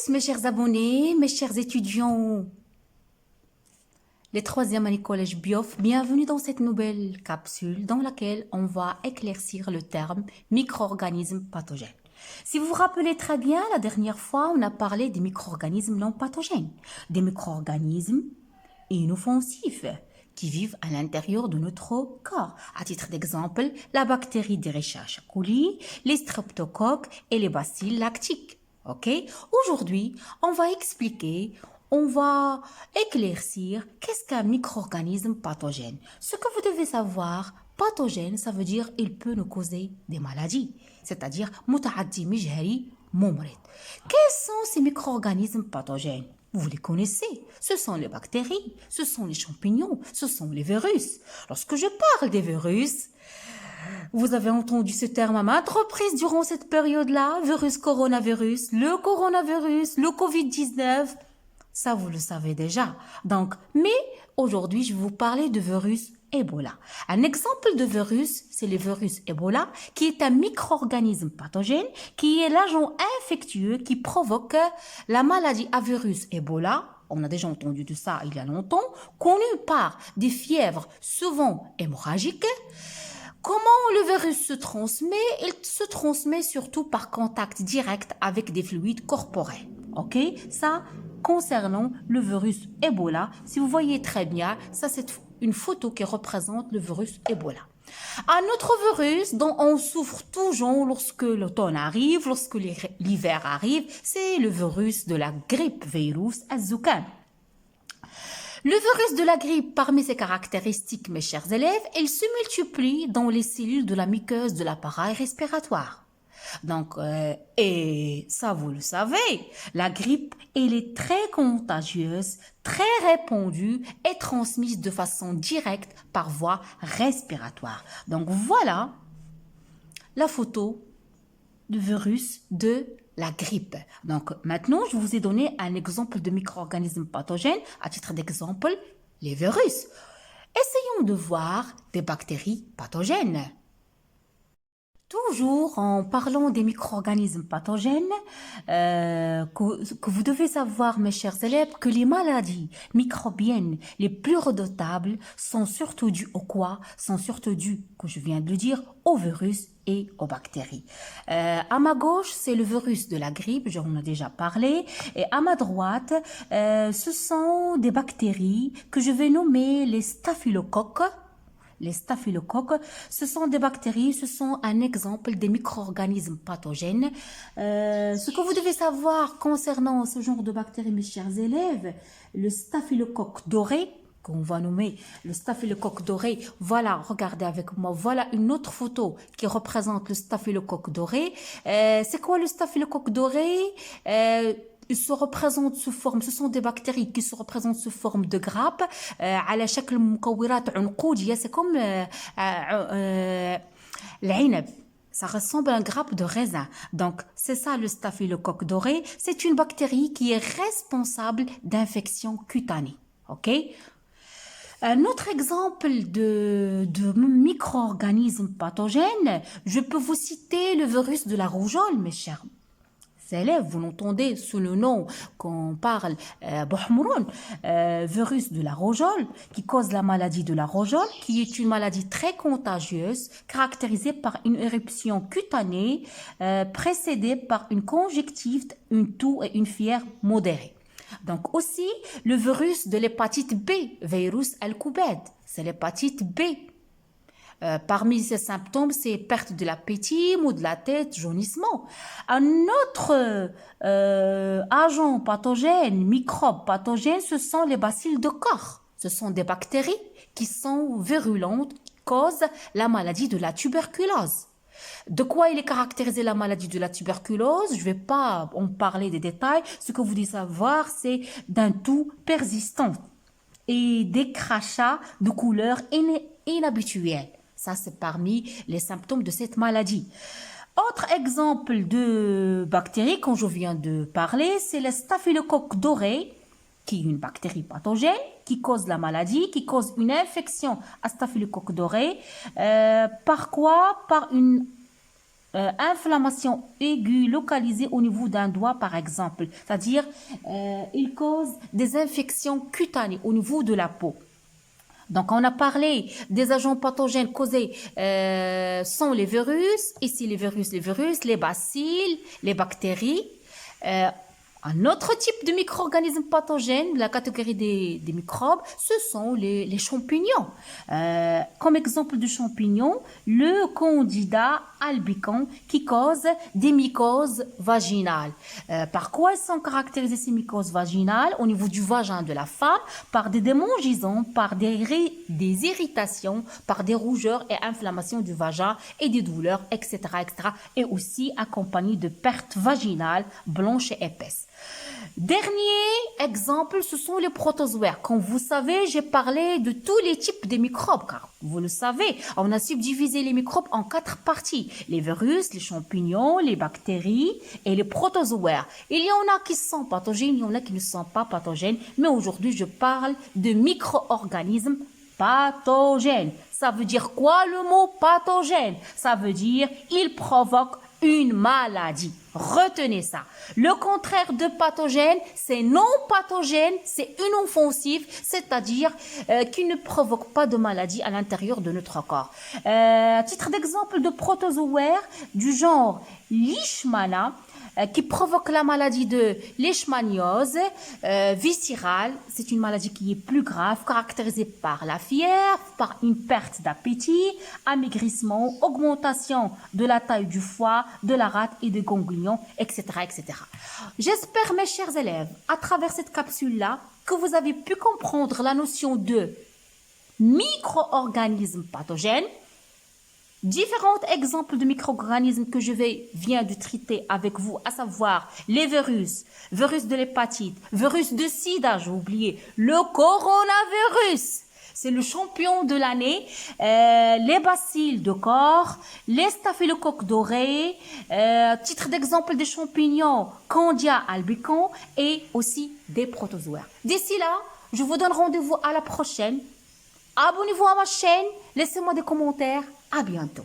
mes chers abonnés, mes chers étudiants, les troisième année collège Biof, bienvenue dans cette nouvelle capsule dans laquelle on va éclaircir le terme micro-organismes pathogènes. Si vous vous rappelez très bien, la dernière fois, on a parlé des micro-organismes non pathogènes, des micro-organismes inoffensifs qui vivent à l'intérieur de notre corps. À titre d'exemple, la bactérie d'Escherichia coli, les streptocoques et les bacilles lactiques. Ok? Aujourd'hui, on va expliquer, on va éclaircir qu'est-ce qu'un micro-organisme pathogène. Ce que vous devez savoir, pathogène, ça veut dire il peut nous causer des maladies, c'est-à-dire متعدي مجهري ممرض. Quels sont ces micro-organismes pathogènes? Vous les connaissez, ce sont les bactéries, ce sont les champignons, ce sont les virus. Lorsque je parle des virus, vous avez entendu ce terme à maintes reprises durant cette période-là, coronavirus, le Covid-19, ça vous le savez déjà. Donc, mais aujourd'hui, je vais vous parler de virus Ebola. Un exemple de virus, c'est le virus Ebola, qui est un micro-organisme pathogène, qui est l'agent infectieux qui provoque la maladie à virus Ebola. On a déjà entendu de ça il y a longtemps, connu par des fièvres souvent hémorragiques. Comment le virus se transmet? Il se transmet surtout par contact direct avec des fluides corporels. Ok? Ça, concernant le virus Ebola, si vous voyez très bien, ça c'est une photo qui représente le virus Ebola. Un autre virus dont on souffre toujours lorsque l'automne arrive, lorsque l'hiver arrive, c'est le virus de la grippe, virus Azucan. Le virus de la grippe, parmi ses caractéristiques, mes chers élèves, il se multiplie dans les cellules de la muqueuse de l'appareil respiratoire. Donc, et ça vous le savez, la grippe, elle est très contagieuse, très répandue et transmise de façon directe par voie respiratoire. Donc voilà la photo du virus de la grippe. Donc maintenant, je vous ai donné un exemple de micro-organisme pathogène. À titre d'exemple, les virus. Essayons de voir des bactéries pathogènes. Toujours en parlant des micro-organismes pathogènes, que vous devez savoir, mes chers élèves, que les maladies microbiennes les plus redoutables sont surtout dues au quoi? Sont surtout dues, que je viens de le dire, aux virus et aux bactéries. À ma gauche, c'est le virus de la grippe, j'en ai déjà parlé, et à ma droite, ce sont des bactéries que je vais nommer les staphylocoques. Les staphylocoques, ce sont des bactéries, ce sont un exemple des micro-organismes pathogènes. Ce que vous devez savoir concernant ce genre de bactéries, mes chers élèves, le staphylocoque doré, qu'on va nommer le staphylocoque doré, voilà, regardez avec moi, voilà une autre photo qui représente le staphylocoque doré. C'est quoi le staphylocoque doré? Ils se représentent sous forme, ce sont des bactéries qui se représentent sous forme de grappes, على شكل مكورات عنقودية, c'est comme العنب. Ça ressemble à une grappe de raisin. Donc, c'est ça le staphylocoque doré. C'est une bactérie qui est responsable d'infections cutanées. OK? Un autre exemple de micro-organisme pathogène, je peux vous citer le virus de la rougeole, mes chers élèves, vous l'entendez sous le nom qu'on parle Bohmoron, virus de la rougeole, qui cause la maladie de la rougeole, qui est une maladie très contagieuse, caractérisée par une éruption cutanée, précédée par une conjonctivite, une toux et une fièvre modérée. Donc aussi, le virus de l'hépatite B, virus Al-Koubed, c'est l'hépatite B. Parmi ces symptômes, c'est perte de l'appétit, maux de la tête, jaunissement. Un autre agent pathogène, microbe pathogène, ce sont les bacilles de corps. Ce sont des bactéries qui sont virulentes, qui causent la maladie de la tuberculose. De quoi il est caractérisé la maladie de la tuberculose? Je ne vais pas en parler des détails. Ce que vous devez savoir, c'est d'un toux persistant et des crachats de couleur inhabituelle. Ça, c'est parmi les symptômes de cette maladie. Autre exemple de bactérie, quand je viens de parler, c'est le staphylocoque doré, qui est une bactérie pathogène, qui cause la maladie, qui cause une infection à staphylocoque doré. Par quoi? Par une inflammation aiguë localisée au niveau d'un doigt, par exemple. C'est-à-dire, il cause des infections cutanées au niveau de la peau. Donc, on a parlé des agents pathogènes causés sont les virus. Ici, les virus, les bacilles, les bactéries. Un autre type de micro-organismes pathogènes, la catégorie des microbes, ce sont les champignons. Comme exemple de champignons, le Candida albicans qui cause des mycoses vaginales. Par quoi sont caractérisées ces mycoses vaginales au niveau du vagin de la femme? Par des démangeaisons, par des irritations, par des rougeurs et inflammations du vagin et des douleurs, etc., etc. Et aussi accompagnées de pertes vaginales blanches et épaisses. Dernier exemple, ce sont les protozoaires. Comme vous savez, j'ai parlé de tous les types de microbes, car vous le savez, on a subdivisé les microbes en 4 parties. Les virus, les champignons, les bactéries et les protozoaires. Il y en a qui sont pathogènes, il y en a qui ne sont pas pathogènes, mais aujourd'hui, je parle de micro-organismes pathogènes. Ça veut dire quoi le mot pathogène? Ça veut dire il provoque une maladie. Retenez ça. Le contraire de pathogène, c'est non pathogène, c'est inoffensif, c'est-à-dire qui ne provoque pas de maladie à l'intérieur de notre corps. Titre d'exemple de protozoaire du genre Leishmania, qui provoque la maladie de leishmaniose viscérale. C'est une maladie qui est plus grave, caractérisée par la fièvre, par une perte d'appétit, amaigrissement, augmentation de la taille du foie, de la rate et des ganglions, etc., etc. J'espère, mes chers élèves, à travers cette capsule-là, que vous avez pu comprendre la notion de micro-organismes pathogènes. Différents exemples de micro-organismes que je viens de traiter avec vous, à savoir les virus, virus de l'hépatite, virus de sida, j'ai oublié, le coronavirus, c'est le champion de l'année, les bacilles de corps, les staphylocoques dorés, titre d'exemple des champignons, Candida albicans et aussi des protozoaires. D'ici là, je vous donne rendez-vous à la prochaine. Abonnez-vous à ma chaîne, laissez-moi des commentaires. À bientôt.